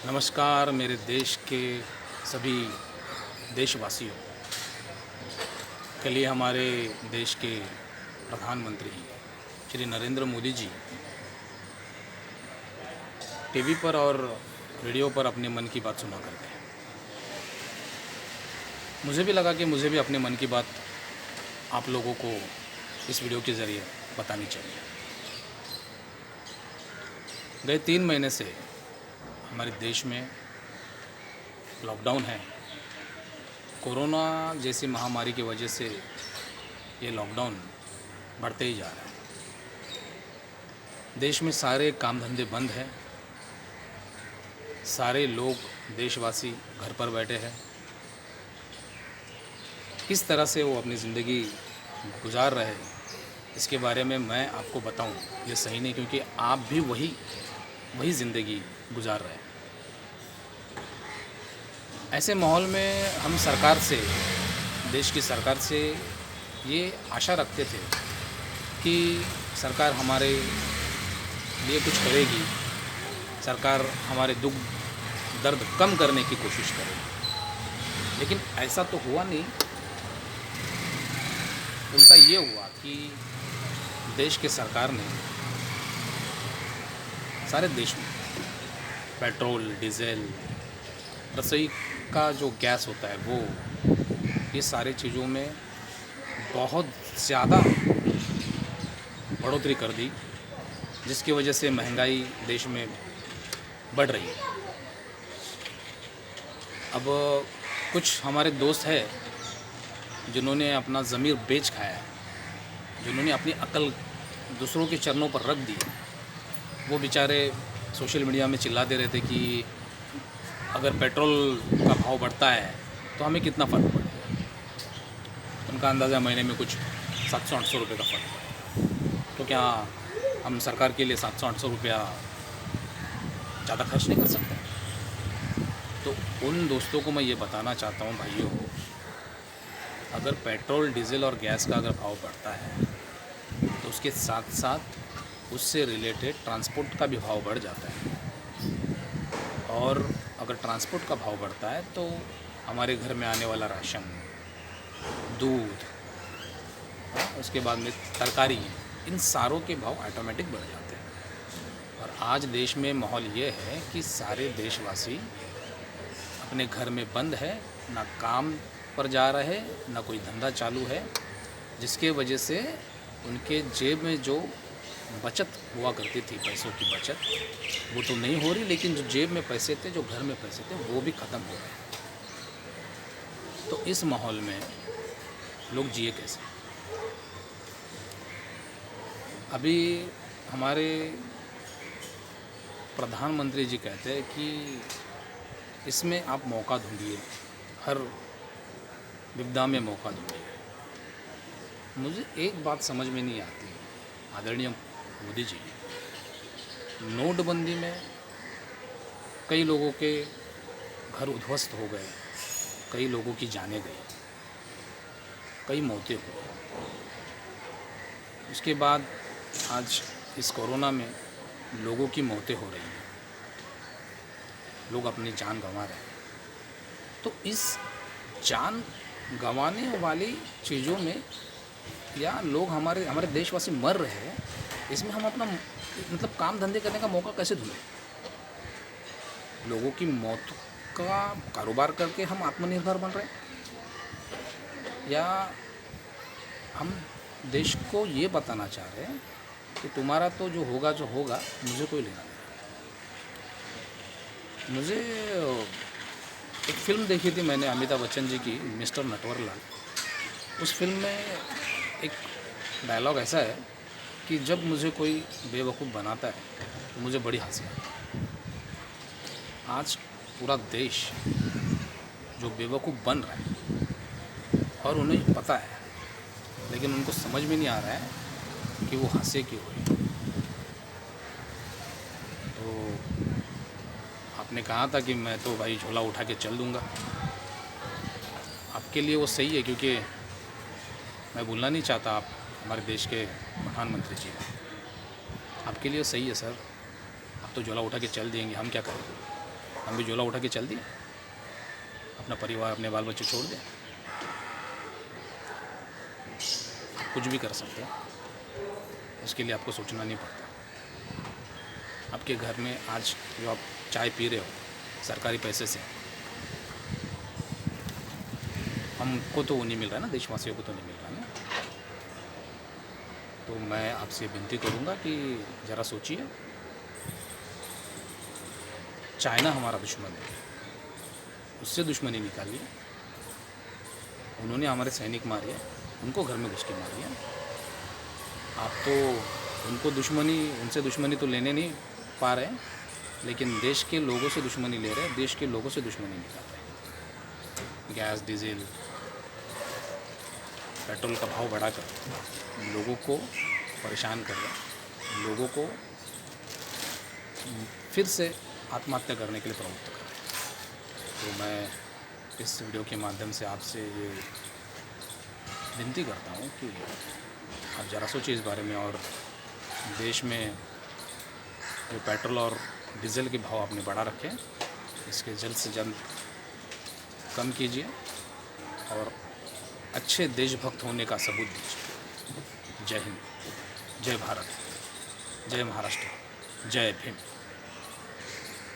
नमस्कार मेरे देश के सभी देशवासियों। कल ही हमारे देश के प्रधानमंत्री श्री नरेंद्र मोदी जी टीवी पर और रेडियो पर अपने मन की बात सुना करते हैं। मुझे भी लगा कि मुझे भी अपने मन की बात आप लोगों को इस वीडियो के ज़रिए बतानी चाहिए। गए 3 महीने से हमारे देश में लॉकडाउन है। कोरोना जैसी महामारी की वजह से ये लॉकडाउन बढ़ते ही जा रहा है। देश में सारे काम धंधे बंद हैं। सारे लोग देशवासी घर पर बैठे हैं। किस तरह से वो अपनी ज़िंदगी गुजार रहे हैं इसके बारे में मैं आपको बताऊं ये सही नहीं, क्योंकि आप भी वही ज़िंदगी गुजार रहे हैं। ऐसे माहौल में हम सरकार से, देश की सरकार से ये आशा रखते थे कि सरकार हमारे लिए कुछ करेगी, सरकार हमारे दुख दर्द कम करने की कोशिश करेगी। लेकिन ऐसा तो हुआ नहीं। उल्टा ये हुआ कि देश के सरकार ने सारे देश में पेट्रोल, डीजल, रसोई का जो गैस होता है वो, ये सारी चीज़ों में बहुत ज़्यादा बढ़ोतरी कर दी, जिसकी वजह से महंगाई देश में बढ़ रही है। अब कुछ हमारे दोस्त हैं जिन्होंने अपना ज़मीर बेच खाया है, जिन्होंने अपनी अक्ल दूसरों के चरणों पर रख दी। वो बेचारे सोशल मीडिया में चिल्लाते रहते कि अगर पेट्रोल का भाव बढ़ता है तो हमें कितना फ़र्क पड़ेगा। उनका अंदाज़ा महीने में कुछ 700-800 रुपये का फ़र्क पड़ेगा। तो क्या हम सरकार के लिए 700-800 रुपया ज़्यादा खर्च नहीं कर सकते? तो उन दोस्तों को मैं ये बताना चाहता हूँ, भाइयों, अगर पेट्रोल, डीजल और गैस का अगर भाव बढ़ता है तो उसके साथ साथ उससे रिलेटेड ट्रांसपोर्ट का भी भाव बढ़ जाता है। और अगर ट्रांसपोर्ट का भाव बढ़ता है तो हमारे घर में आने वाला राशन, दूध, उसके बाद में तरकारी, इन सारों के भाव ऑटोमेटिक बढ़ जाते हैं। और आज देश में माहौल ये है कि सारे देशवासी अपने घर में बंद है, ना काम पर जा रहे, ना कोई धंधा चालू है, जिसके वजह से उनके जेब में जो बचत हुआ करती थी, पैसों की बचत, वो तो नहीं हो रही, लेकिन जो जेब में पैसे थे, जो घर में पैसे थे, वो भी ख़त्म हो गए। तो इस माहौल में लोग जिए कैसे? अभी हमारे प्रधानमंत्री जी कहते हैं कि इसमें आप मौका ढूंढिए, हर विपदा में मौका ढूंढिए। मुझे एक बात समझ में नहीं आती, आदरणीय मोदी जी, नोटबंदी में कई लोगों के घर उद्ध्वस्त हो गए, कई लोगों की जानें गई, कई मौतें हुई। उसके बाद आज इस कोरोना में लोगों की मौतें हो रही हैं, लोग अपनी जान गंवा रहे हैं। तो इस जान गंवाने वाली चीज़ों में, या लोग हमारे देशवासी मर रहे हैं, इसमें हम अपना मतलब काम धंधे करने का मौका कैसे ढूंढें? लोगों की मौत का कारोबार करके हम आत्मनिर्भर बन रहे हैं, या हम देश को ये बताना चाह रहे हैं कि तुम्हारा तो जो होगा मुझे कोई लेना नहीं। मुझे एक फ़िल्म देखी थी मैंने, अमिताभ बच्चन जी की, मिस्टर नटवरलाल। उस फिल्म में एक डायलॉग ऐसा है कि जब मुझे कोई बेवकूफ़ बनाता है तो मुझे बड़ी हंसी आती है। आज पूरा देश जो बेवकूफ़ बन रहा है और उन्हें पता है, लेकिन उनको समझ में नहीं आ रहा है कि वो हंसे क्यों हुए। तो आपने कहा था कि मैं तो भाई झोला उठा के चल दूँगा। आपके लिए वो सही है, क्योंकि मैं भूलना नहीं चाहता, आप हमारे देश के प्रधानमंत्री जी हैं। आपके लिए सही है सर, आप तो झोला उठा के चल देंगे, हम क्या करें? हम भी झोला उठा के चल दिए, अपना परिवार, अपने बाल बच्चे छोड़ दें। कुछ भी कर सकते हैं, उसके लिए आपको सोचना नहीं पड़ता। आपके घर में आज जो आप चाय पी रहे हो सरकारी पैसे से, हमको तो वो नहीं मिल रहा है ना, देशवासियों को तो नहीं मिल रहा है ना। तो मैं आपसे विनती करूँगा कि ज़रा सोचिए, चाइना हमारा दुश्मन है, उससे दुश्मनी निकालिए। उन्होंने हमारे सैनिक मारे, उनको घर में घुस के मारिए। आप तो उनसे दुश्मनी तो लेने नहीं पा रहे, लेकिन देश के लोगों से दुश्मनी ले रहे हैं, देश के लोगों से दुश्मनी निकाल रहे हैं। गैस, डीजल, पेट्रोल का भाव बढ़ाकर लोगों को परेशान कर रहे हैं, लोगों को फिर से आत्महत्या करने के लिए प्रवृत्त कर रहे हैं। तो मैं इस वीडियो के माध्यम से आपसे ये विनती करता हूँ कि आप ज़रा सोचिए इस बारे में, और देश में जो पेट्रोल और डीजल के भाव आपने बढ़ा रखे हैं, इसके जल्द से जल्द कम कीजिए और अच्छे देशभक्त होने का सबूत दीजिए। जय हिंद, जय भारत, जय महाराष्ट्र, जय भीम।